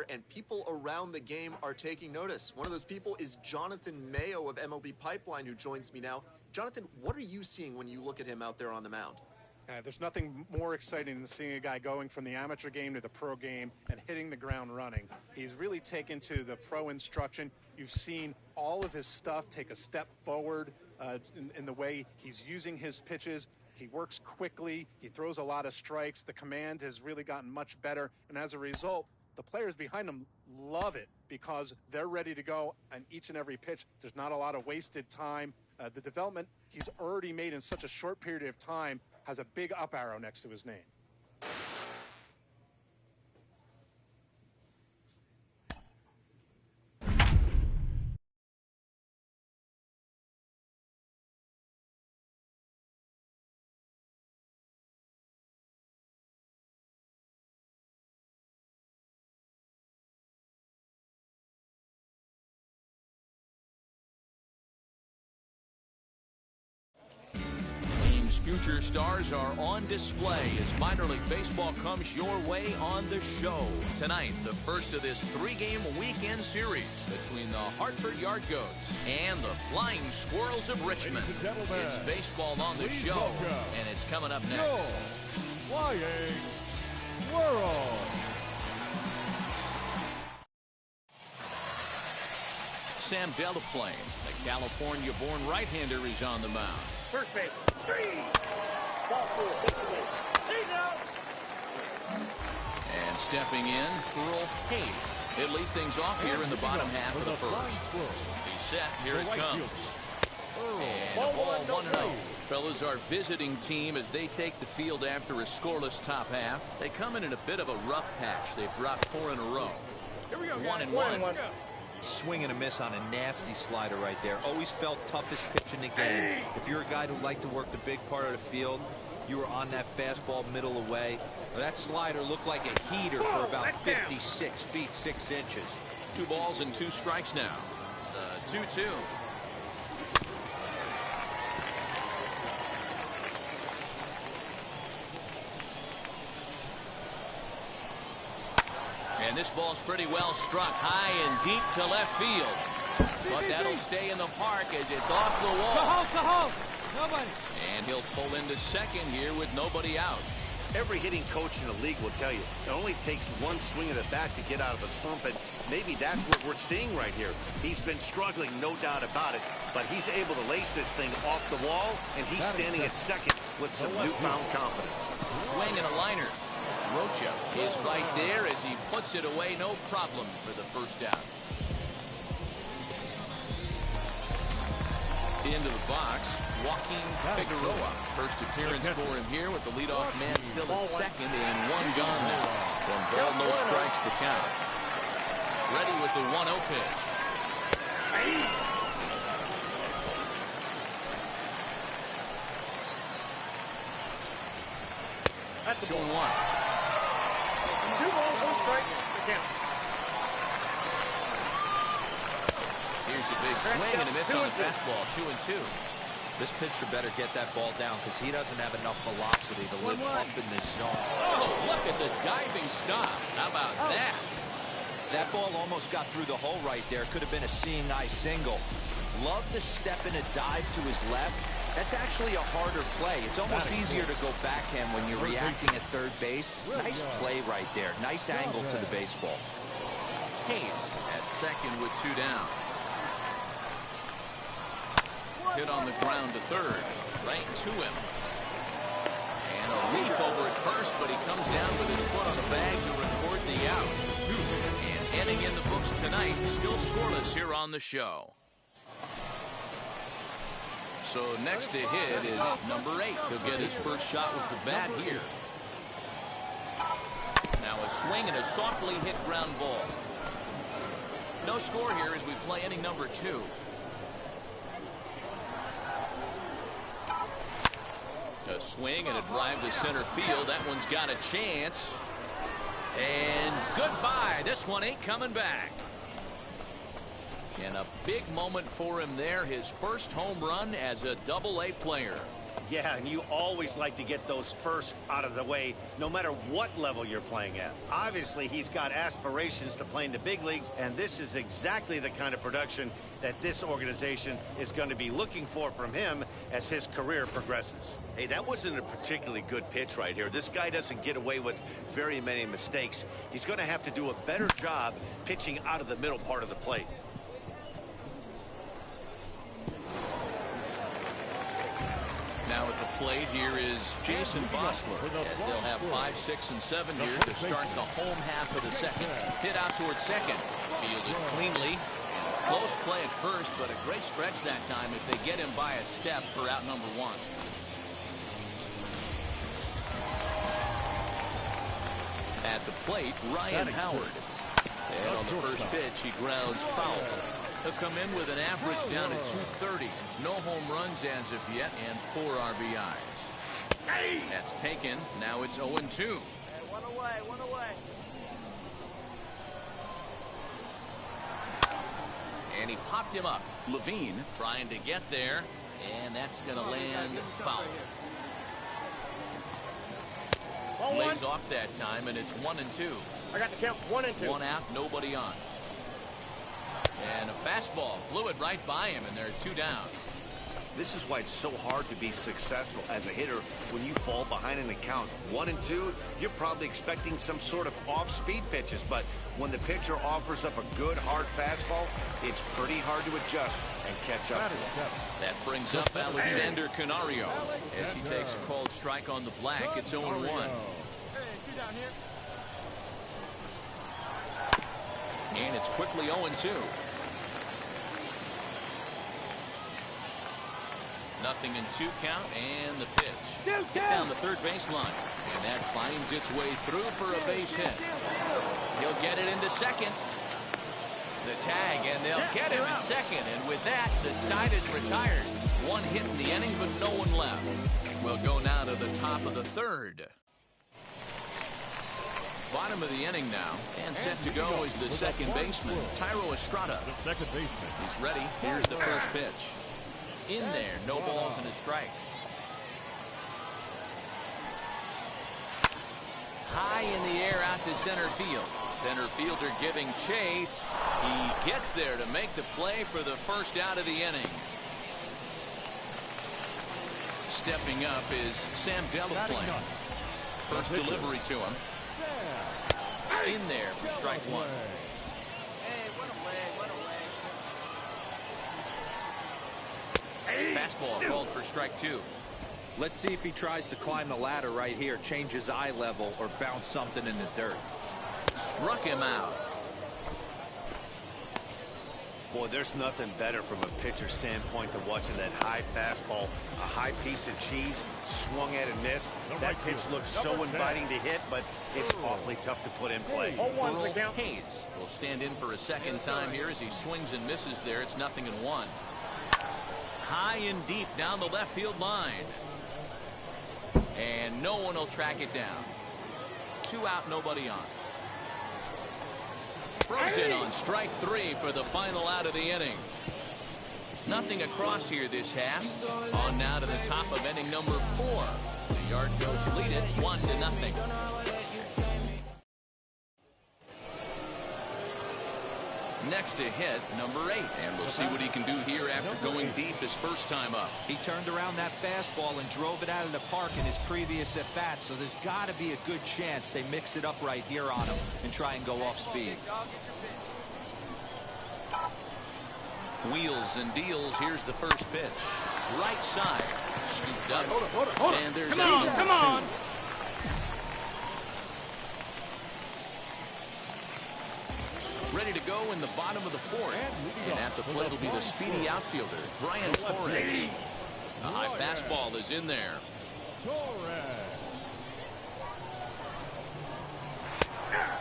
there, and people around the game are taking notice. One of those people is Jonathan Mayo of MLB Pipeline, who joins me now. Jonathan, what are you seeing when you look at him out there on the mound? There's nothing more exciting than seeing a guy going from the amateur game to the pro game and hitting the ground running. He's really taken to the pro instruction. You've seen all of his stuff take a step forward in the way he's using his pitches. He works quickly. He throws a lot of strikes. The command has really gotten much better. And as a result, the players behind him love it because they're ready to go on each and every pitch. There's not a lot of wasted time. The development he's already made in such a short period of time has a big up arrow next to his name. Future stars are on display as minor league baseball comes your way on the show. Tonight, the first of this three-game weekend series between the Hartford Yard Goats and the Flying Squirrels of Richmond. It's baseball on the show, and it's coming up next. Your Flying Squirrels. Sam Delaplane, the California-born right-hander, is on the mound. First base, 3. Ball 4, base out. And stepping in, Earl Hayes. He'll lead things off here in the bottom half of the first. He's set. Here it comes. And a ball 1-0. Fellas, our visiting team as they take the field after a scoreless top half. They come in a bit of a rough patch. They've dropped 4 in a row. Here we go, 1-1. Swing and a miss on a nasty slider right there. Always felt toughest pitch in the game. If you're a guy who liked to work the big part of the field, you were on that fastball middle away. That slider looked like a heater for about 56 feet 6 inches. 2 balls and 2 strikes now. 2-2. And this ball's pretty well struck high and deep to left field. But that'll stay in the park as it's off the wall. Go home. Nobody. And he'll pull into second here with nobody out. Every hitting coach in the league will tell you it only takes one swing of the bat to get out of a slump, and maybe that's what we're seeing right here. He's been struggling, no doubt about it, but he's able to lace this thing off the wall, and he's standing at second with some newfound confidence. Swing and a liner. Rocha is right there as he puts it away, no problem for the first out. Into the box, Joaquin Figueroa. First appearance for him here with the leadoff man still at second and 1 gone now. 1 ball, no strikes the count. Ready with the 1-0 pitch. 2-1. 2 balls, 1 strike. Again. Here's a big swing and a miss on the fastball. 2-2. This pitcher better get that ball down because he doesn't have enough velocity to live up in this zone. Oh, look at the diving stop. How about that? That ball almost got through the hole right there. Could have been a seeing eye single. Love to step in a dive to his left. That's actually a harder play. It's almost easier to go backhand when you're reacting at third base. Nice play right there. Nice angle to the baseball. Hayes at second with 2 down. Hit on the ground to third. Right to him. And a leap over at first, but he comes down with his foot on the bag to record the out. And ending in the books tonight, still scoreless here on the show. So next to hit is number 8. He'll get his first shot with the bat here. Now a swing and a softly hit ground ball. No score here as we play inning number 2. A swing and a drive to center field. That one's got a chance. And goodbye. This one ain't coming back. And a big moment for him there. His first home run as a Double-A player. Yeah, and you always like to get those first out of the way, no matter what level you're playing at. Obviously, he's got aspirations to play in the big leagues, and this is exactly the kind of production that this organization is going to be looking for from him as his career progresses. Hey, that wasn't a particularly good pitch right here. This guy doesn't get away with very many mistakes. He's going to have to do a better job pitching out of the middle part of the plate. Now at the plate here is Jason Bosler, as they'll have 5, 6, and 7 here to start the home half of the second. Hit out towards second. Fielded cleanly. Close play at first, but a great stretch that time as they get him by a step for out number 1. At the plate, Ryan Howard. And on the first pitch, he grounds foul. He'll come in with an average down at 230. No home runs as of yet, and 4 RBIs. That's taken. Now it's 0-2. Hey, one away. And he popped him up. Levine trying to get there, and that's going to land foul. Lays off that time, and it's 1-2. I got the count 1 and 2. 1 out, nobody on. And a fastball blew it right by him, and there are 2 down. This is why it's so hard to be successful as a hitter when you fall behind in the count 1 and 2. You're probably expecting some sort of off-speed pitches, but when the pitcher offers up a good hard fastball, it's pretty hard to adjust and catch up to it. That brings up Alexander Canario as he takes a called strike on the black. It's 0-1. And it's quickly 0-2. Nothing in 2 count, and the pitch. Get down the third baseline. And that finds its way through for a base hit. He'll get it into second. The tag, and they'll get him at second. And with that, the side is retired. 1 hit in the inning, but no one left. We'll go now to the top of the third. Bottom of the inning now, and set to go is the second baseman, Tyro Estrada. The second baseman. He's ready. Here's the first pitch. In there, no balls and a strike. High in the air out to center field. Center fielder giving chase. He gets there to make the play for the first out of the inning. Stepping up is Sam Delaplane. First delivery to him. In there for strike 1. Fastball called for strike 2. Let's see if he tries to climb the ladder right here, change his eye level, or bounce something in the dirt. Struck him out. Boy, there's nothing better from a pitcher standpoint than watching that high fastball, a high piece of cheese, swung at and missed. That pitch looks so inviting to hit, but it's awfully tough to put in play. Earl Hayes will stand in for a second time here as he swings and misses there. It's 0-1. High and deep down the left field line. And no one will track it down. 2 out, nobody on. Frozen on strike 3 for the final out of the inning. Nothing across here this half. On now to the top of inning number 4. The Yard Goats lead it 1-0. Next to hit, number 8. And we'll see what he can do here after going deep his first time up. He turned around that fastball and drove it out of the park in his previous at-bat, so there's got to be a good chance they mix it up right here on him and try and go off speed. Wheels and deals. Here's the first pitch. Right side. Scooped up. Hold it. And there's Come on. Ready to go in the bottom of the 4th. And at the plate will be the speedy outfielder, Brian Torres. A high fastball is in there.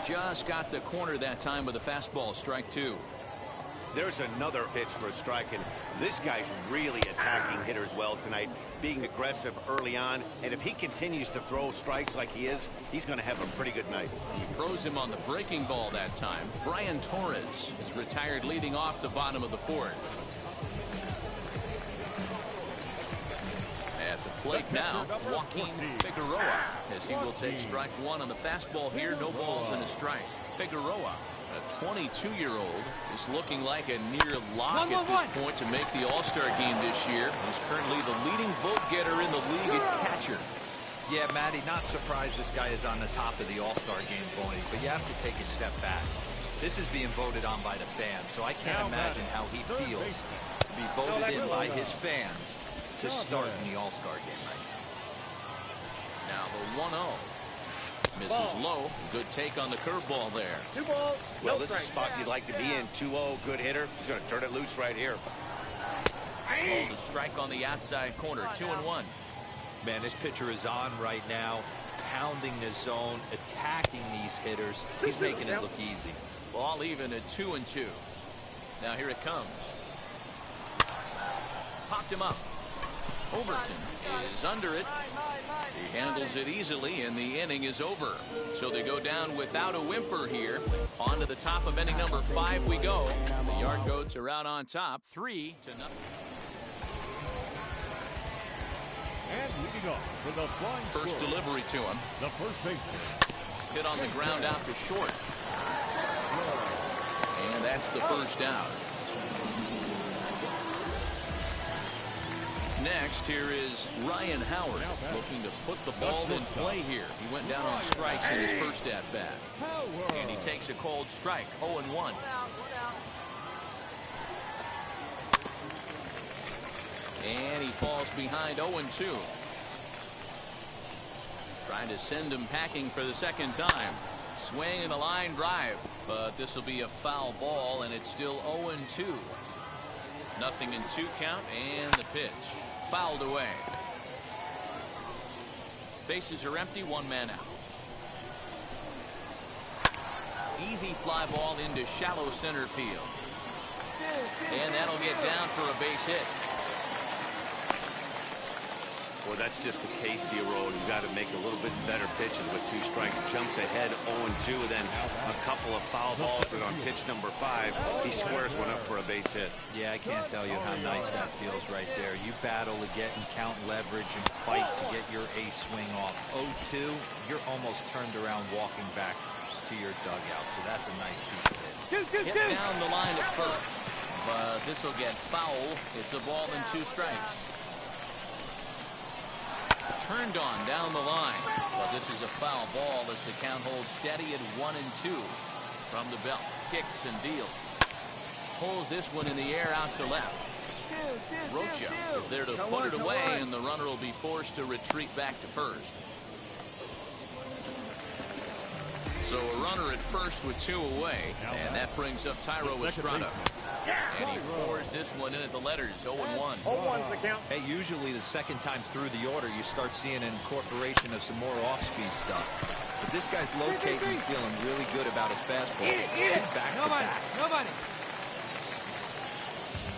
Just got the corner that time with a fastball, strike 2. There's another pitch for a strike, and this guy's really attacking hitters well tonight, being aggressive early on, and if he continues to throw strikes like he is, he's going to have a pretty good night. He froze him on the breaking ball that time. Brian Torres is retired leading off the bottom of the 4th. At the plate now, Joaquin Figueroa, as he will take strike one on the fastball here. No balls and a strike. Figueroa, a 22-year-old, is looking like a near lock at this point to make the All-Star game this year. He's currently the leading vote getter in the league at catcher. Yeah, Matty, not surprised this guy is on the top of the All-Star game voting, but you have to take a step back. This is being voted on by the fans, so I can't imagine how he feels to be voted in by his fans to start in the All-Star game right now. Now the 1-0. Misses low. Good take on the curveball there. 2 balls. Well, this is a spot you'd like to be in. 2-0, good hitter. He's going to turn it loose right here. Oh, the strike on the outside corner. 2-1. Man, this pitcher is on right now, pounding the zone, attacking these hitters. He's making it look easy. Ball even at 2-2. Now here it comes. Popped him up. Overton is under it. He handles it easily, and the inning is over. So they go down without a whimper here. On to the top of inning number 5 we go. The Yard Goats are out on top, 3-0. And leading off with a flying first squirrel, delivery to him. the first baseman. Hit on the ground out to short. And that's the first out. Next, here is Ryan Howard looking to put the ball in play here. He went down on strikes in his first at-bat. And he takes a cold strike, 0-1. And he falls behind 0-2. Trying to send him packing for the second time. Swing and a line drive. But this will be a foul ball, and it's still 0-2. 0-2 count, and the pitch. Fouled away. Bases are empty, 1 man out. Easy fly ball into shallow center field. And that'll get down for a base hit. Well, that's just a case, D-Roll. You've got to make a little bit better pitches with 2 strikes. Jumps ahead 0-2, then a couple of foul balls, and on pitch number 5, he squares one up for a base hit. Yeah, I can't tell you how nice that feels right there. You battle to get and count leverage and fight to get your ace swing off. 0-2, you're almost turned around walking back to your dugout, so that's a nice piece of it. Hit down the line at first, but this will get foul. It's a ball and 2 strikes. Turned on down the line, but this is a foul ball as the count holds steady at 1-2. From the belt, kicks and deals. Pulls this one in the air out to left. Rocha is there to put it away, and the runner will be forced to retreat back to first. So a runner at first with 2 away, and that brings up Thairo Estrada. And he pours this one in at the letters, 0-1. 0-1's the count. Hey, usually the second time through the order, you start seeing an incorporation of some more off-speed stuff. But this guy's locating, feeling really good about his fastball. Nobody.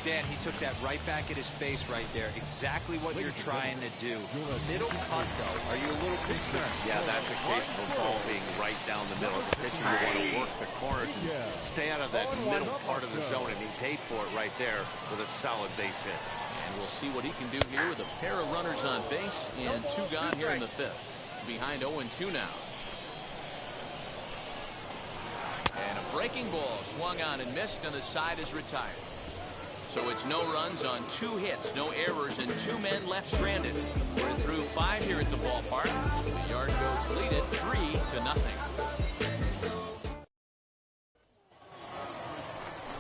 Dan, he took that right back at his face right there. Exactly what you're trying to do. Middle cut, though. Are you a little concerned? Yeah, that's a case of a ball being right down the middle. As a pitcher, you want to work the corners and stay out of that middle part of the zone, and he paid for it right there with a solid base hit. And we'll see what he can do here with a pair of runners on base and 2 gone here in the 5th. Behind 0-2 now. And a breaking ball swung on and missed, and the side is retired. So it's no runs on 2 hits, no errors, and 2 men left stranded. We're through 5 here at the ballpark. The Yard Goats lead it 3-0.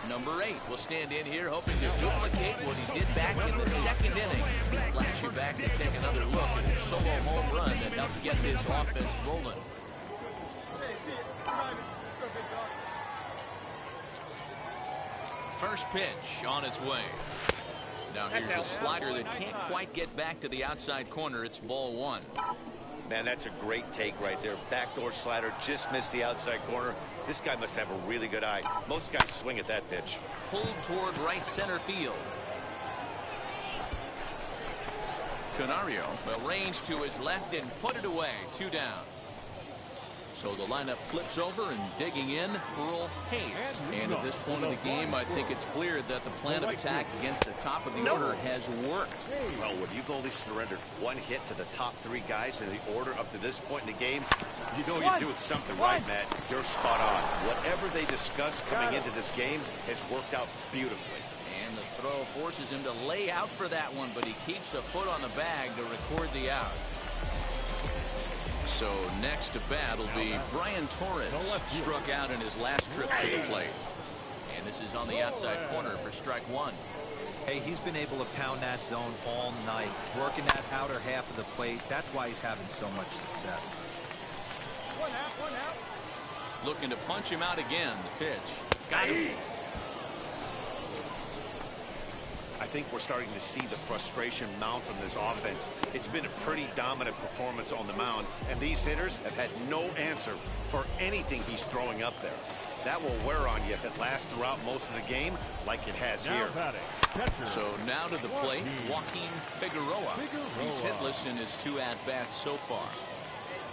Number 8 will stand in here hoping to duplicate what he did back in the 2nd inning. We flash you back to take another look at a solo home run that helps get this offense rolling. First pitch on its way. Now here's a slider that can't quite get back to the outside corner. It's ball 1. Man, that's a great take right there. Backdoor slider, just missed the outside corner. This guy must have a really good eye. Most guys swing at that pitch. Pulled toward right center field. Canario will range to his left and put it away. 2 down. So the lineup flips over and digging in, Earl Hayes. And at this point of the game, I think it's clear that the plan of attack against the top of the order has worked. Well, when you've only surrendered one hit to the top 3 guys in the order up to this point in the game, you know you're doing something right, Matt. You're spot on. Whatever they discussed coming into this game has worked out beautifully. And the throw forces him to lay out for that one, but he keeps a foot on the bag to record the out. So next to bat will be Brian Torres, struck out in his last trip to the plate. And this is on the outside corner for strike 1. Hey, he's been able to pound that zone all night, working that outer half of the plate. That's why he's having so much success. 1 out, 1 out. Looking to punch him out again. The pitch. Got him. I think we're starting to see the frustration mount from this offense. It's been a pretty dominant performance on the mound, and these hitters have had no answer for anything he's throwing up there. That will wear on you if it lasts throughout most of the game like it has here. So now to the plate, Joaquin Figueroa. He's hitless in his 2 at-bats so far.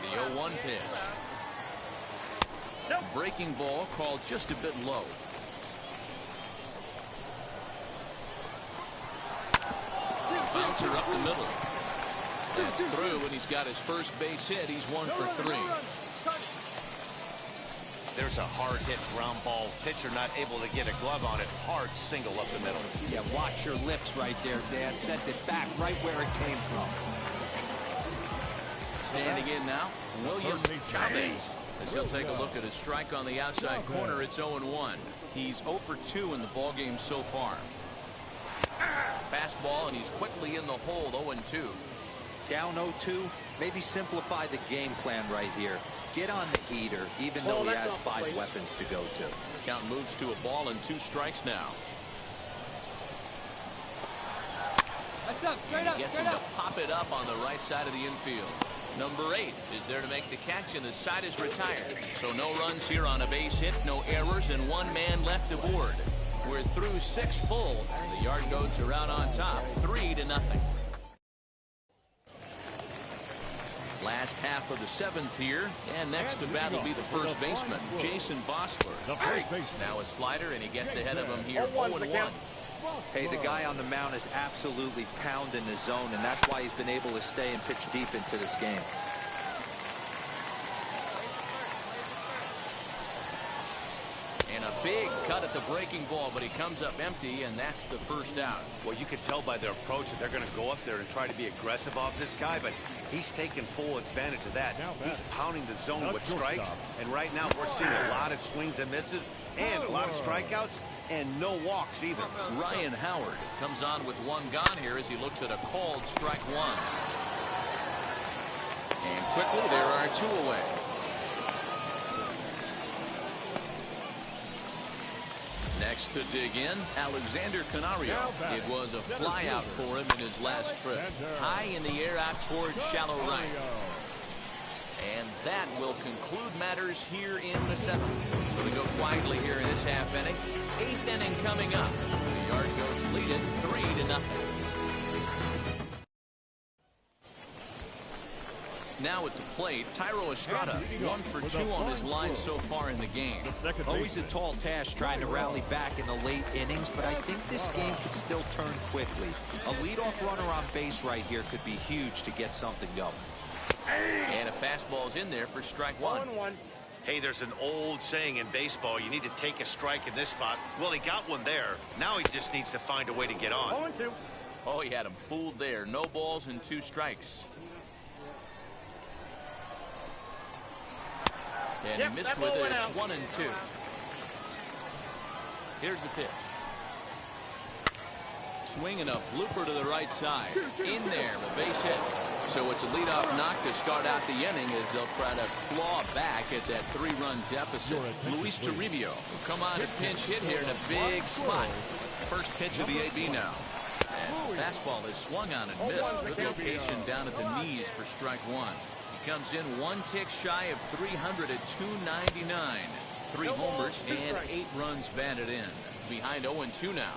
The 0-1 pitch. Breaking ball called just a bit low. Bouncer up the middle. That's through, and he's got his first base hit. He's 1 for 3. There's a hard hit ground ball. Pitcher not able to get a glove on it. Hard single up the middle. Yeah, watch your lips right there, Dad. Sent it back right where it came from. Standing in now, William Chavez. As he'll take a look at his strike on the outside corner, it's 0-1. He's 0 for 2 in the ballgame so far. Fastball, and he's quickly in the hole, 0-2. Down 0-2, maybe simplify the game plan right here. Get on the heater, even though he has 5 weapons to go to. Count moves to a ball and 2 strikes now. That's up, straight up, Gets him to pop it up on the right side of the infield. Number 8 is there to make the catch, and the side is retired. So no runs here on a base hit, no errors, and 1 man left aboard. We're through 6 full. The Yard Goats are out on top, 3-0. Last half of the 7th here, and next to bat will be the first baseman, Jason Vosler. Now a slider, and he gets ahead of him here, 0-1. Hey, the guy on the mound is absolutely pounding the zone, and that's why he's been able to stay and pitch deep into this game. And a big cut at the breaking ball, but he comes up empty, and that's the first out. Well, you can tell by their approach that they're going to go up there and try to be aggressive off this guy, but he's taking full advantage of that. He's pounding the zone with strikes, and right now we're seeing a lot of swings and misses and a lot of strikeouts and no walks either. Ryan Howard comes on with 1 gone here as he looks at a called strike 1. And quickly there are 2 away. Next to dig in, Alexander Canario. It was a fly out for him in his last trip. High in the air out towards shallow right. And that will conclude matters here in the 7th. So we go quietly here in this half inning. 8th inning coming up. The Yard Goats lead it 3-0. Now at the plate, Tyro Estrada, 1 for 2 on his line so far in the game. Always a tall task trying to rally back in the late innings, but I think this game could still turn quickly. A leadoff runner on base right here could be huge to get something going. And a fastball's in there for strike 1. Hey, there's an old saying in baseball, you need to take a strike in this spot. Well, he got one there. Now he just needs to find a way to get on. Oh, he had him fooled there. No balls and 2 strikes. And he missed with it. It's 1-2. Here's the pitch. Swinging a blooper to the right side. In there, a base hit. So it's a leadoff knock to start out the inning as they'll try to claw back at that 3-run deficit. Luis Toribio will come on and pinch hit here in a big spot. First pitch of the AB now. As the fastball is swung on and missed. Good location down at the knees for strike 1. He comes in 1 tick shy of 300 at 299. 3 homers and 8 runs batted in. Behind 0-2 now.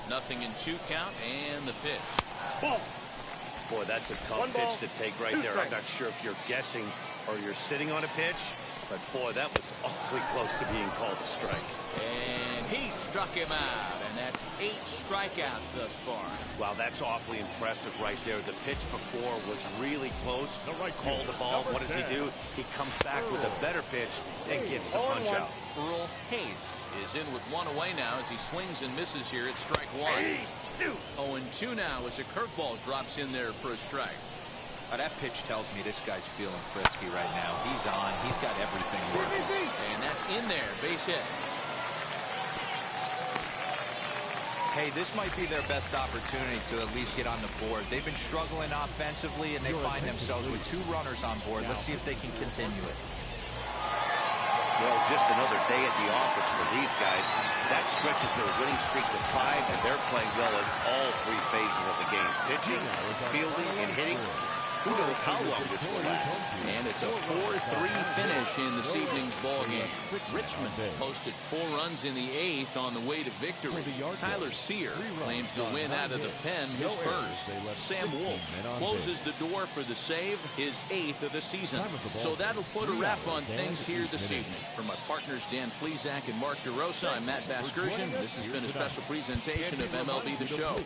0-2 count and the pitch. Boy, that's a tough pitch to take right there. I'm not sure if you're guessing or you're sitting on a pitch. But, boy, that was awfully close to being called a strike. And he struck him out, and that's 8 strikeouts thus far. Wow, that's awfully impressive right there. The pitch before was really close. Called the ball. What does he do? He comes back with a better pitch and gets the punch out. Earl Hayes is in with 1 away now as he swings and misses here at strike 1. 0-2 now as a curveball drops in there for a strike. That pitch tells me this guy's feeling frisky right now. He's on. He's got everything working. And that's in there. Base hit. Hey, this might be their best opportunity to at least get on the board. They've been struggling offensively, and they find themselves with 2 runners on board. Let's see if they can continue it. Well, just another day at the office for these guys. That stretches their winning streak to 5, and they're playing well in all 3 phases of the game. Pitching, fielding, and hitting. Who knows how long this will last. And it's a 4-3 finish in this evening's ball game. Richmond posted 4 runs in the 8th on the way to victory. Tyler Sear claims the win out of the pen, his first. Sam Wolf closes the door for the save, his 8th of the season. So that'll put a wrap on things here this evening. For my partners Dan Plesac and Mark DeRosa, I'm Matt Vasgersian. This has been a special presentation of MLB The Show.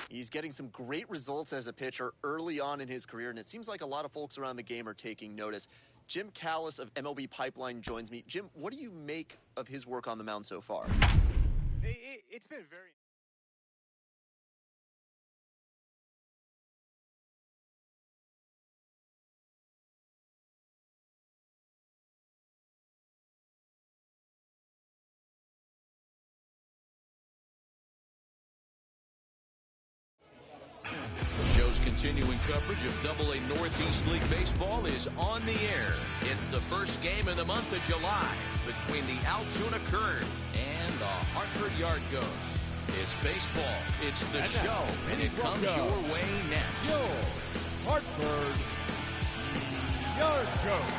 He's getting some great results as a pitcher early on in his career, and it seems like a lot of folks around the game are taking notice. Jim Callis of MLB Pipeline joins me. Jim, what do you make of his work on the mound so far? It's been very... Continuing coverage of AA Northeast League Baseball is on the air. It's the first game of the month of July between the Altoona Current and the Hartford Yard Ghosts. It's baseball, it's the show, and it comes your way next. Your Hartford Yard Ghosts.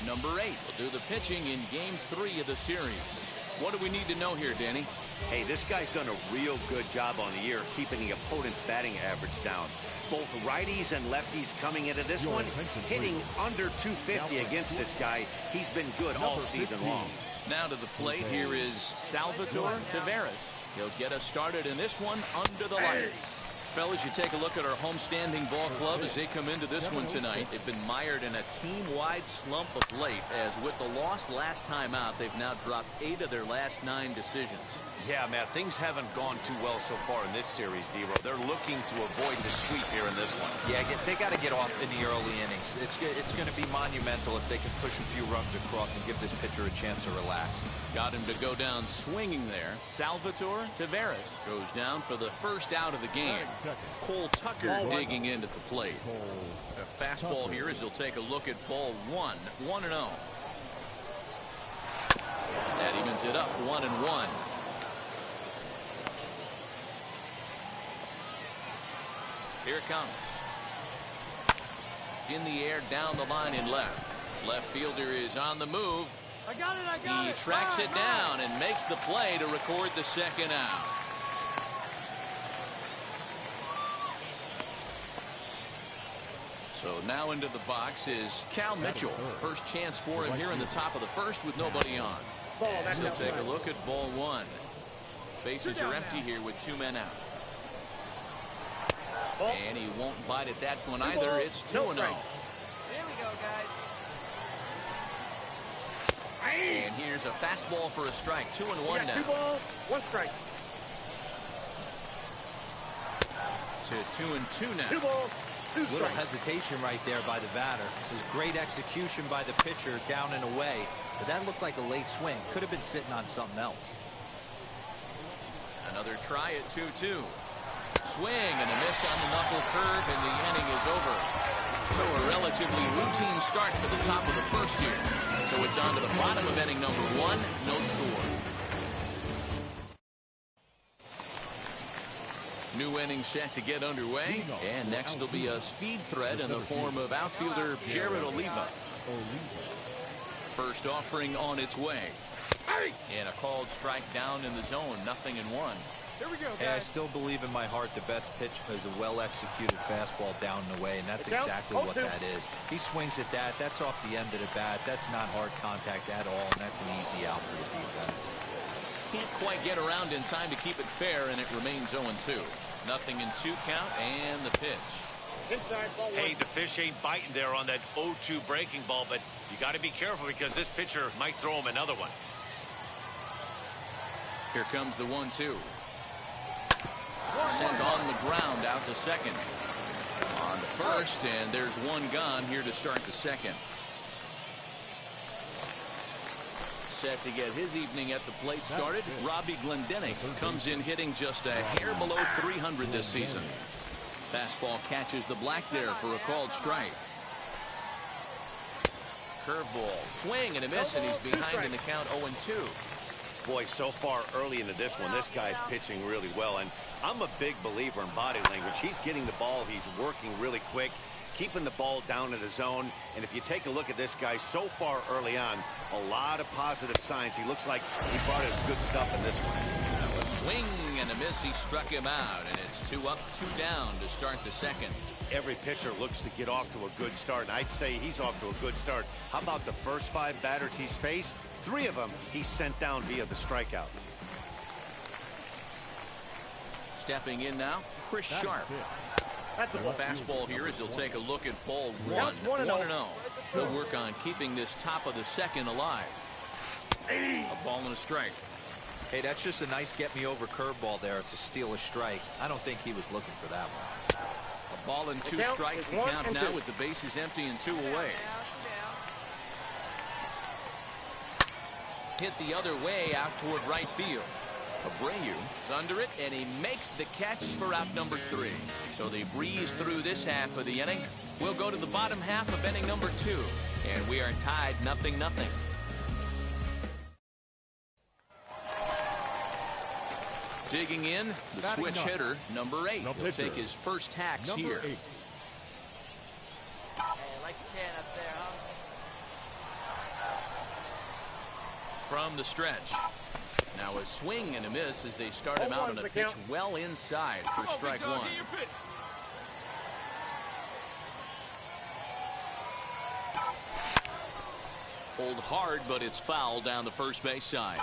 Number 8 will do the pitching in Game 3 of the series. What do we need to know here, Danny? Hey, this guy's done a real good job on the year keeping the opponent's batting average down. Both righties and lefties coming into this one, hitting under 250 against this guy. He's been good all season long. Now to the plate, here is Salvatore Taveras. He'll get us started in this one under the lights. Fellas, you take a look at our homestanding ball club as they come into this one tonight. They've been mired in a team-wide slump of late, as with the loss last time out, they've now dropped 8 of their last 9 decisions. Yeah, Matt, things haven't gone too well so far in this series, D-Row. They're looking to avoid the sweep here in this one. Yeah, they got to get off in the early innings. It's going to be monumental if they can push a few runs across and give this pitcher a chance to relax. Got him to go down swinging there. Salvatore Taveras goes down for the first out of the game. Cole Tucker digging in at the plate. A fastball here as he'll take a look at ball 1. 1-0. That evens it up 1-1. Here it comes. In the air, down the line in left. Left fielder is on the move. I got it. He tracks it down and makes the play to record the second out. So now into the box is Cal Mitchell. First chance for him here in the top of the first with nobody on. And he'll take a look at ball 1. Bases are empty here with 2 men out. And he won't bite at that one either. It's 2-0. Here we go, guys. And here's a fastball for a strike. 2-1 now. 2 balls, 1 strike. To 2-2 now. 2 balls, 2 Little strikes. hesitation right there by the batter. It was great execution by the pitcher down and away. But that looked like a late swing. Could have been sitting on something else. Another try at 2-2. Swing and a miss on the knuckle curve, and the inning is over. So a relatively routine start for the top of the first here. So it's on to the bottom of inning number 1. No score. New inning set to get underway. And next will be a speed threat in the form of outfielder Jared Oliva. First offering on its way. And a called strike down in the zone. 0-1. Here we go, Hey, I guys. still believe in my heart the best pitch is a well-executed fastball down and away, and that's exactly what that is. He swings at that. That's off the end of the bat. That's not hard contact at all, and that's an easy out for the defense. Can't quite get around in time to keep it fair, and it remains 0-2. 0-2 count, and the pitch. Inside ball 1. Hey, the fish ain't biting there on that 0-2 breaking ball, but you got to be careful because this pitcher might throw him another one. Here comes the 1-2. Sent on the ground out to second. On to first, and there's one gone here to start the second. Set to get his evening at the plate started. Robbie Glendening comes in hitting just a hair below 300 this season. Fastball catches the black there for a called strike. Curveball, swing and a miss, and he's behind in the count 0-2. Boy, so far early into this one, this guy's pitching really well, and I'm a big believer in body language. He's getting the ball, he's working really quick, keeping the ball down in the zone, and if you take a look at this guy so far early on, a lot of positive signs. He looks like he brought his good stuff in this one. Now a swing and a miss, he struck him out, and it's 2 up, 2 down to start the second. Every pitcher looks to get off to a good start, and I'd say he's off to a good start. How about the first 5 batters he's faced? 3 of them he's sent down via the strikeout. Stepping in now, Chris Sharp. That's a The ball. fastball here as he'll take a look at ball 1. 1-0. He'll work on keeping this top of the second alive. A ball and a strike. Hey, that's just a nice get-me-over curveball there. It's a steal, a strike. I don't think he was looking for that one. A ball and 2 strikes the count now with the bases empty and 2 away. Hit the other way out toward right field. Abreu is under it, and he makes the catch for out number 3. So they breeze through this half of the inning. We'll go to the bottom half of inning number 2, and we are tied 0-0. Digging in, the switch hitter, number 8. He'll take his first hacks here. Hey, like the can up there, huh? From the stretch. Now a swing and a miss as they start him out on a pitch well inside for strike 1. Hold hard, but it's foul down the first base side.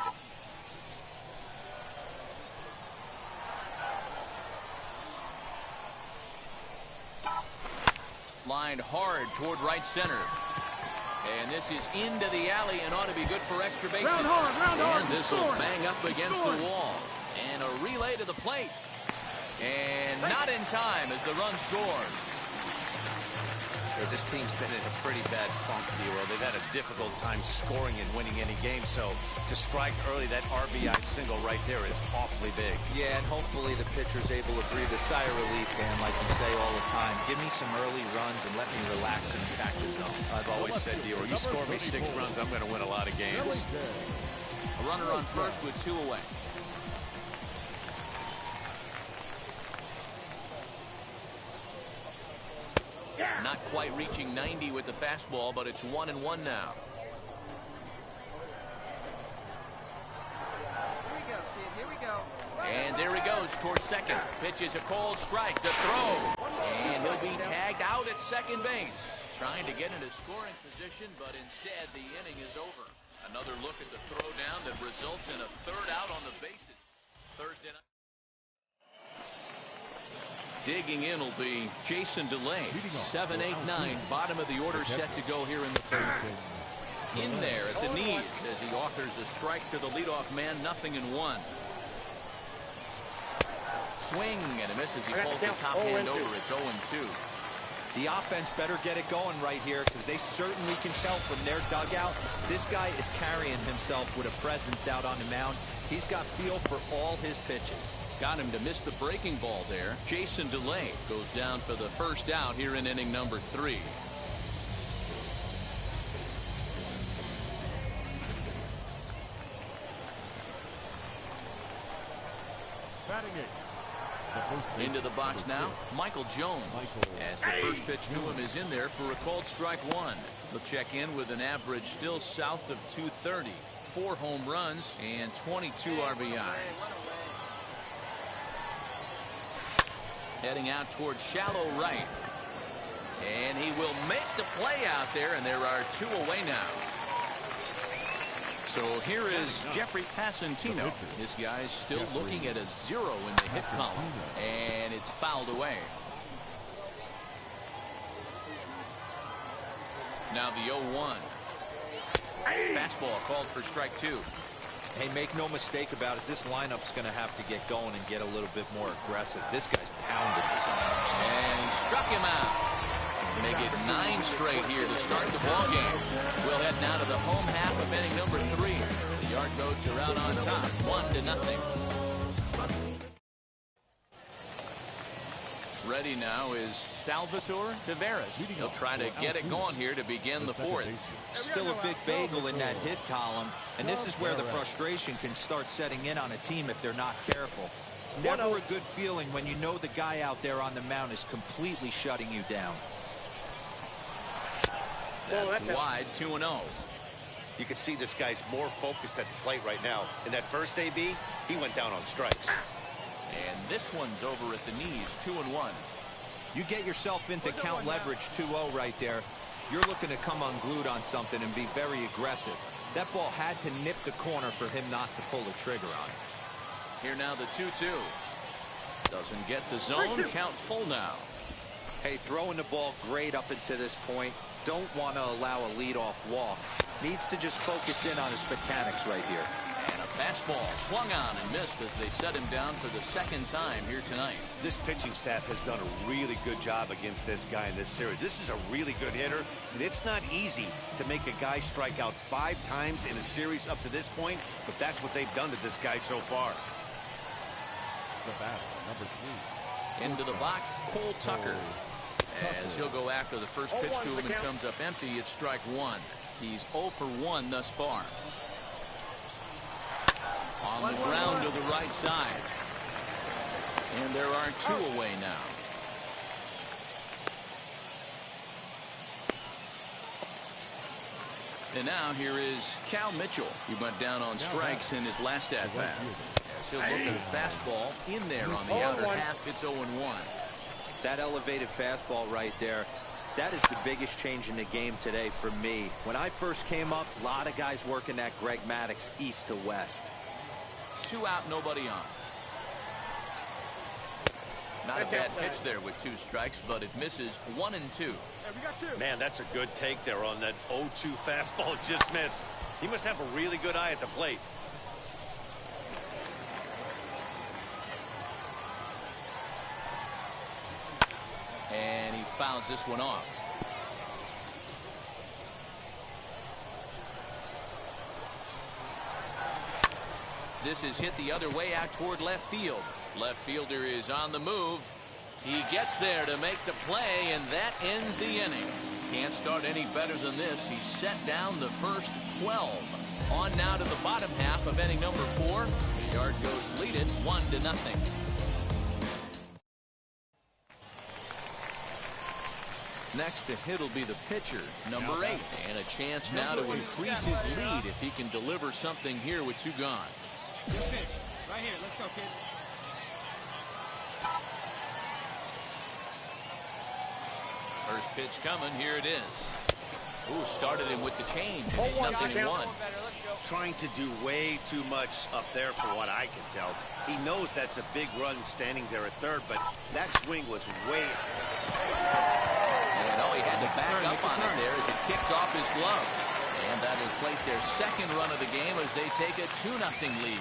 Lined hard toward right center. And this is into the alley and ought to be good for extra bases. Round hard, and this will bang up against the wall. And a relay to the plate. And not in time as the run scores. This team's been in a pretty bad funk, D-Roll. They've had a difficult time scoring and winning any game. So to strike early, that RBI single right there is awfully big. Yeah, and hopefully the pitcher's able to breathe a sigh of relief, man, like you say all the time. Give me some early runs and let me relax and attack the zone. I've always said, D-Roll, you score me 6 runs, I'm going to win a lot of games. A runner on first with 2 away. Not quite reaching 90 with the fastball, but it's 1-1 now. Here we go. And there he goes towards second. Pitch is a cold strike. The throw. And he'll be tagged out at second base. Trying to get into scoring position, but instead the inning is over. Another look at the throw down that results in a third out on the bases. Thursday night. Digging in will be Jason DeLay. 7, 8, 9. Bottom of the order set to go here in the third. In there at the knees as he offers a strike to the leadoff man. 0-1. Swing and a miss as he pulls the top hand over. It's 0-2. The offense better get it going right here because they certainly can tell from their dugout. This guy is carrying himself with a presence out on the mound. He's got feel for all his pitches. Got him to miss the breaking ball there. Jason DeLay goes down for the first out here in inning number 3. Into the box now, Michael Jones. As the first pitch to him is in there for a called strike 1. He'll check in with an average still south of 230. 4 home runs and 22 RBIs. Heading out towards shallow right. And he will make the play out there, and there are 2 away now. So here is Jeffrey Passantino. This guy's still looking at a 0 in the hit column, and it's fouled away. Now the 0-1. Fastball called for strike 2. Hey, make no mistake about it. This lineup's going to have to get going and get a little bit more aggressive. This guy's pounding this. And he struck him out. Make it 9 straight here to start the ball game. We'll head now to the home half of inning number 3. The Yard Goats are out on top, 1-0. Ready now is Salvatore Taveras. He'll try to get it going here to begin the 4th. Still a big bagel in that hit column, and this is where the frustration can start setting in on a team if they're not careful. It's never a good feeling when you know the guy out there on the mound is completely shutting you down. That's wide, 2-0. You can see this guy's more focused at the plate right now. In that first AB, he went down on strikes. And this one's over at the knees, 2-1. You get yourself into count leverage 2-0 right there. You're looking to come unglued on something and be very aggressive. That ball had to nip the corner for him not to pull the trigger on it. Here now the 2-2. Doesn't get the zone, count full now. Hey, throwing the ball great up until this point. Don't want to allow a leadoff walk. Needs to just focus in on his mechanics right here. And a fastball swung on and missed as they set him down for the 2nd time here tonight. This pitching staff has done a really good job against this guy in this series. This is a really good hitter, and it's not easy to make a guy strike out 5 times in a series up to this point, but that's what they've done to this guy so far. The bat, number 3. Into the box, Cole Tucker. As he'll go after the first pitch to him and comes up empty, it's strike 1. He's 0 for 1 thus far. On the ground to the right side. And there are 2 away now. And now here is Cal Mitchell. He went down on strikes in his last at-bat. As he'll look at a fastball in there on the outer half, it's 0-1. That elevated fastball right there, that is the biggest change in the game today for me. When I first came up, a lot of guys working that Greg Maddux east to west. 2 out, nobody on. Not a bad pitch there with 2 strikes, but it misses 1 and 2. Man, that's a good take there on that 0-2 fastball. Just missed. He must have a really good eye at the plate. And he fouls this one off. This is hit the other way out toward left field. Left fielder is on the move. He gets there to make the play, and that ends the inning. Can't start any better than this. He set down the first 12. On now to the bottom half of inning number 4. The Yard goes lead it 1-0. Next to hit will be the pitcher, number 8. And a chance now to increase his lead if he can deliver something here with 2 gone. Good pitch. Right here. Let's go, kid. First pitch coming. Here it is. Ooh, started him with the change, and he's 0-1. Trying to do way too much up there for what I can tell. He knows that's a big run standing there at third, but that swing was way... And he had to back up on it there as it kicks off his glove. And that will place their second run of the game as they take a 2-0 lead.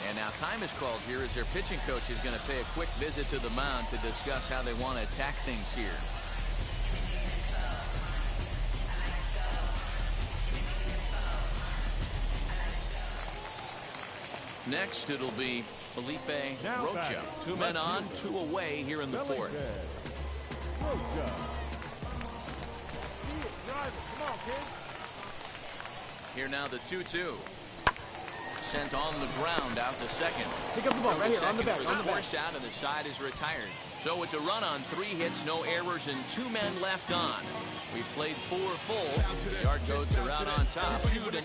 And now time is called here as their pitching coach is going to pay a quick visit to the mound to discuss how they want to attack things here. Next, it'll be Felipe Rocha. 2 men on, 2 away here in the 4th. Here now the 2-2. Sent on the ground out to second. Pick up the ball right here on the back. On the force out, and the side is retired. So it's a run on 3 hits, no errors, and 2 men left on. We played 4 full. The Yard Goats are out on top, 2-0.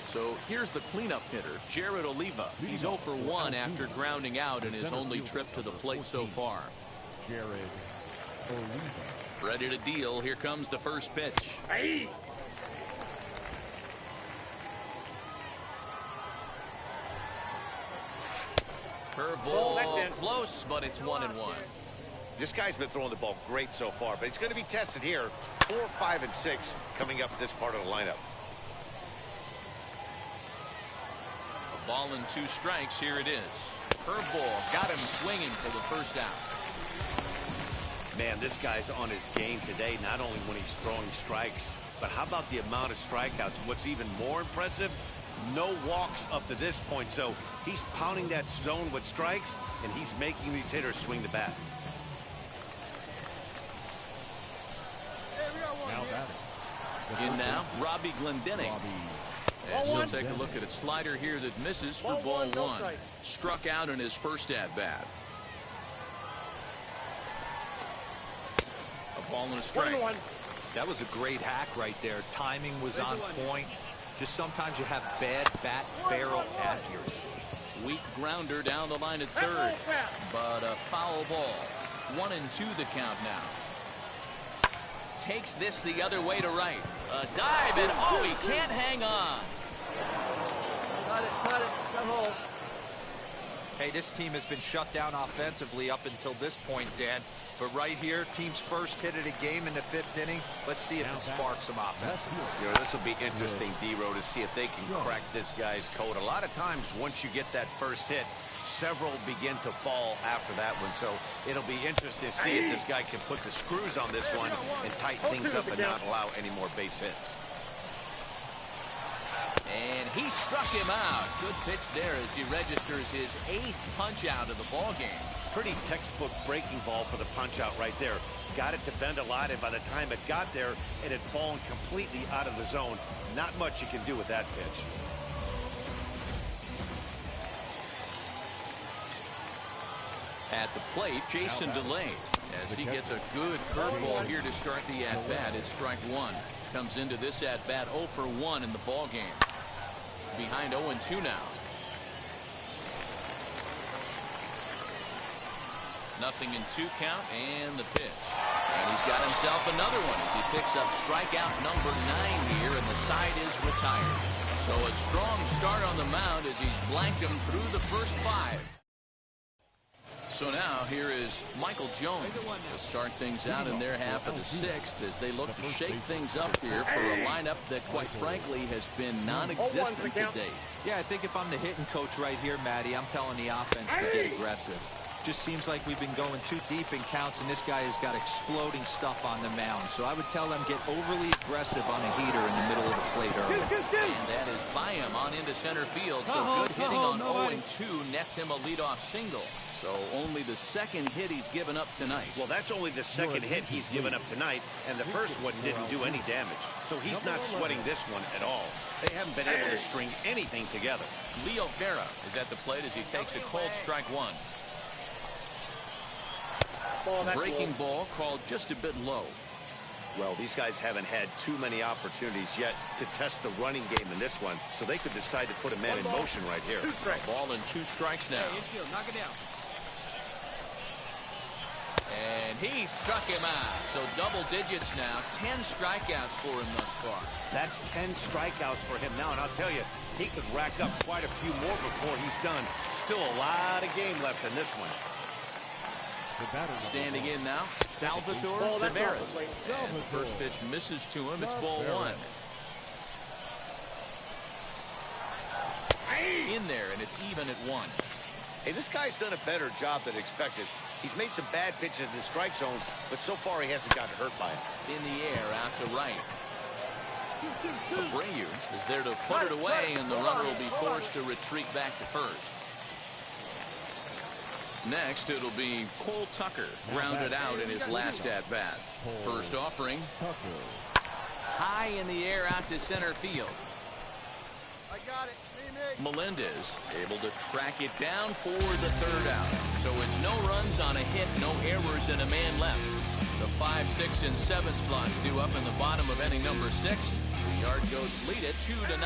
So here's the cleanup hitter, Jared Oliva. He's 0 for 1 after grounding out in his only trip to the plate so far. Jared Oliva. Ready to deal. Here comes the first pitch. Hey. Curveball close, but it's 1-1. This guy's been throwing the ball great so far, but he's going to be tested here. 4, 5, and 6 coming up this part of the lineup. A ball and 2 strikes. Here it is. Curveball got him swinging for the first out. Man, this guy's on his game today, not only when he's throwing strikes, but how about the amount of strikeouts? What's even more impressive, no walks up to this point. So he's pounding that zone with strikes, and he's making these hitters swing the bat. In now, Robbie Glendening. As he'll take a look at a slider here that misses for ball 1. Struck out in his first at-bat. A ball and a strike. That was a great hack right there. Timing was on point. Just sometimes you have bad bat barrel accuracy. Weak grounder down the line at third. But a foul ball. 1-2 the count now. Takes this the other way to right. A dive, and oh, he can't hang on. Cut it, cut hole. Hey, this team has been shut down offensively up until this point, Dan. But right here, team's first hit of the game in the 5th inning. Let's see if it sparks some offense. You know, this will be interesting, D-Row, to see if they can crack this guy's code. A lot of times, once you get that first hit, several begin to fall after that one. So it'll be interesting to see if this guy can put the screws on this one and tighten things up and not allow any more base hits. And he struck him out. Good pitch there as he registers his 8th punch out of the ball game. Pretty textbook breaking ball for the punch out right there. Got it to bend a lot, and by the time it got there, it had fallen completely out of the zone. Not much you can do with that pitch. At the plate, Jason DeLay, as he gets a good curveball here to start the at-bat. It's strike 1. Comes into this at-bat 0 for 1 in the ball game. Behind 0-2 now. Nothing in 2 count, and the pitch. And he's got himself another one as he picks up strikeout number 9 here, and the side is retired. So a strong start on the mound as he's blanked him through the first 5. So now here is Michael Jones to start things out in their half of the 6th as they look to shake things up here for a lineup that, quite frankly, has been non-existent to date. Yeah, I think if I'm the hitting coach right here, Matty, I'm telling the offense to get aggressive. Just seems like we've been going too deep in counts, and this guy has got exploding stuff on the mound. So I would tell them get overly aggressive on a heater in the middle of the plate early. And that is by him on into center field. So good hitting on 0-2 nets him a leadoff single. So only the second hit he's given up tonight. Well, that's only the second hit he's given up tonight, and the first one didn't do any damage. So he's not sweating this one at all. They haven't been able to string anything together. Leo Vera is at the plate as he takes a cold strike 1. Breaking ball called just a bit low. Well, these guys haven't had too many opportunities yet to test the running game in this one, so they could decide to put a man in motion right here. Ball and 2 strikes now. Knock it down. And he struck him out. So double digits now. 10 strikeouts for him thus far. That's 10 strikeouts for him now, and I'll tell you, he could rack up quite a few more before he's done. Still a lot of game left in this one. Standing in now, Salvatore Taveras. As the first pitch misses to him, it's ball 1. In there, and it's even at 1. Hey, this guy's done a better job than expected. He's made some bad pitches in the strike zone, but so far he hasn't gotten hurt by it. In the air, out to right. Abreu is there to put it away, and the runner will be forced to retreat back to first. Next, it'll be Cole Tucker, grounded out in his last at-bat. First offering. High in the air out to center field. I got it. Melendez able to track it down for the 3rd out. So it's no runs on a hit, no errors, and a man left. The 5, 6, and 7 slots due up in the bottom of inning number 6. The Yard Goats lead it 2-0.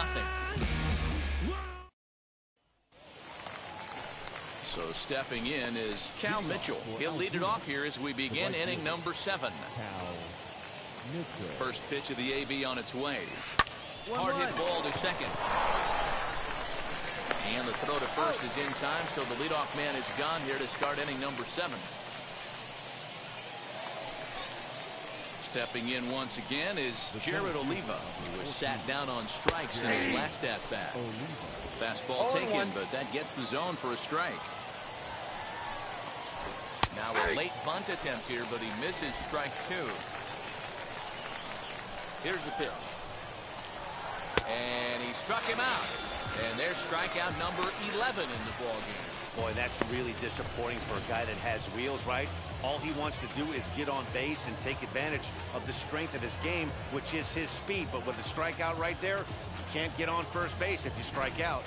So stepping in is Cal Mitchell. He'll lead it off here as we begin inning number 7. First pitch of the AB on its way. Hard hit ball to second. And the throw to first is in time, so the leadoff man is gone here to start inning number 7. Stepping in once again is Jared Oliva. He was sat down on strikes in his last at-bat. Fastball taken, but that gets the zone for a strike. Now a late bunt attempt here, but he misses strike 2. Here's the pitch. And he struck him out. And there's strikeout number 11 in the ballgame. Boy, that's really disappointing for a guy that has wheels, right? All he wants to do is get on base and take advantage of the strength of his game, which is his speed. But with a strikeout right there, you can't get on first base if you strike out.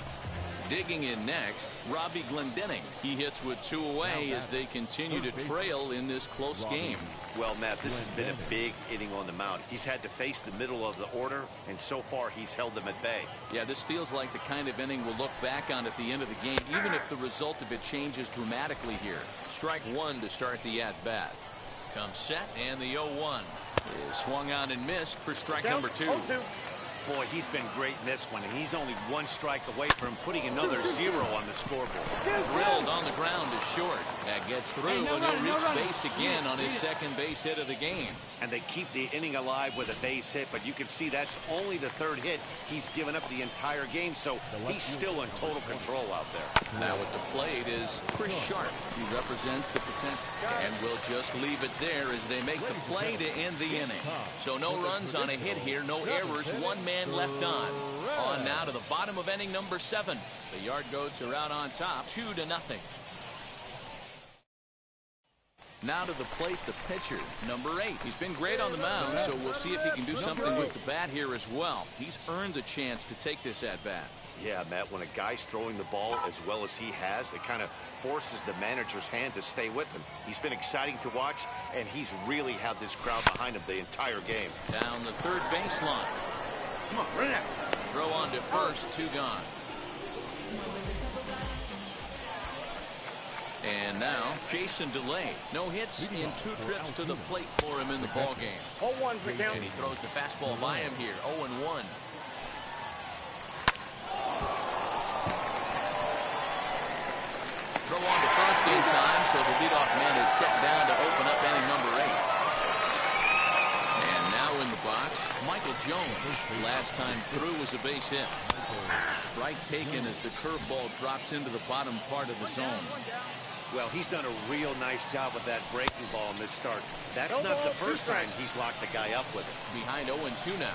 Digging in next, Robbie Glendening. He hits with 2 away as they continue to trail in this close game. Well, Matt, this has been a big inning on the mound. He's had to face the middle of the order, and so far he's held them at bay. Yeah, this feels like the kind of inning we'll look back on at the end of the game, even if the result of it changes dramatically here. Strike 1 to start the at-bat. Comes set, and the 0-1 is swung on and missed for strike number 2. Boy, he's been great in this one, and he's only 1 strike away from putting another 0 on the scoreboard. Drilled on the ground is short. That gets through, and he'll reach base again on his second base hit of the game. And they keep the inning alive with a base hit, but you can see that's only the 3rd hit he's given up the entire game, so he's still in total control out there. Now at the plate is Chris Sharp. He represents the potential, and we'll just leave it there as they make the play to end the inning. So no runs on a hit here, no errors, 1 man left on. On now to the bottom of inning number 7. The Yard Goats are out on top, 2-0. Now to the plate, the pitcher, number 8. He's been great on the mound, so we'll see if he can do something with the bat here as well. He's earned the chance to take this at-bat. Yeah, Matt, when a guy's throwing the ball as well as he has, it kind of forces the manager's hand to stay with him. He's been exciting to watch, and he's really had this crowd behind him the entire game. Down the 3rd baseline. Come on, run it out. Throw on to first, 2 gone. And now, Jason DeLay. No hits in 2 trips to the plate for him in the ballgame. 0-1's the count. And he throws the fastball by him here, 0-1. throw on to first in time, so the leadoff man is set down to open up inning number 8. And now in the box, Michael Jones. Last time through was a base hit. Strike taken as the curveball drops into the bottom part of the zone. Well, he's done a real nice job with that breaking ball in this start. That's not the first time he's locked the guy up with it. Behind 0-2 now.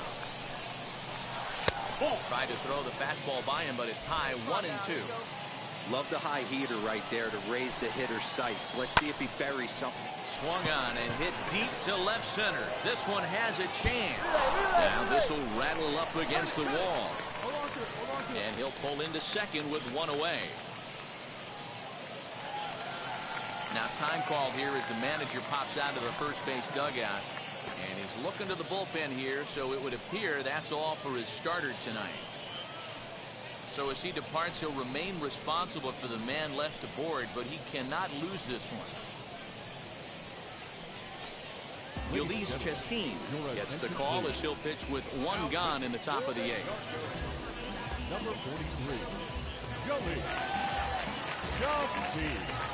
Tried to throw the fastball by him, but it's high, 1-2. Love the high heater right there to raise the hitter's sights. Let's see if he buries something. Swung on and hit deep to left center. This one has a chance. Now this will rattle up against the wall. And he'll pull into second with one away. Now time called here as the manager pops out of the first base dugout. And he's looking to the bullpen here, so it would appear that's all for his starter tonight. So as he departs, he'll remain responsible for the man left aboard, but he cannot lose this one. Elise Chassin gets the call as he'll pitch with one gone in the top of the 8th. Number 43, Joey Chassin.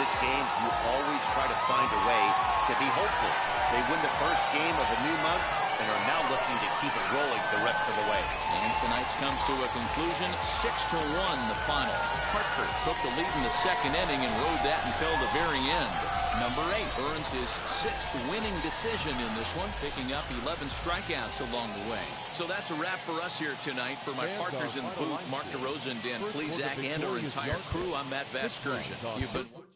Game, you always try to find a way to be hopeful. They win the first game of a new month and are now looking to keep it rolling the rest of the way. And tonight's comes to a conclusion, 6-1 the final. Hartford took the lead in the second inning and rode that until the very end. Number 8 earns his 6th winning decision in this one, picking up 11 strikeouts along the way. So that's a wrap for us here tonight. For my partners in the booth, Mark DeRosa and Dan Plesac, and our entire crew, I'm Matt Vasgersian. You've been watching.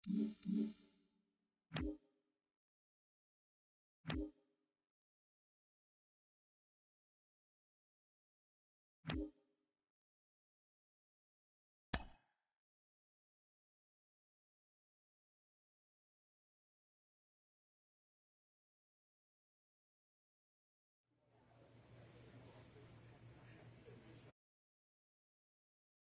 Mm-hmm.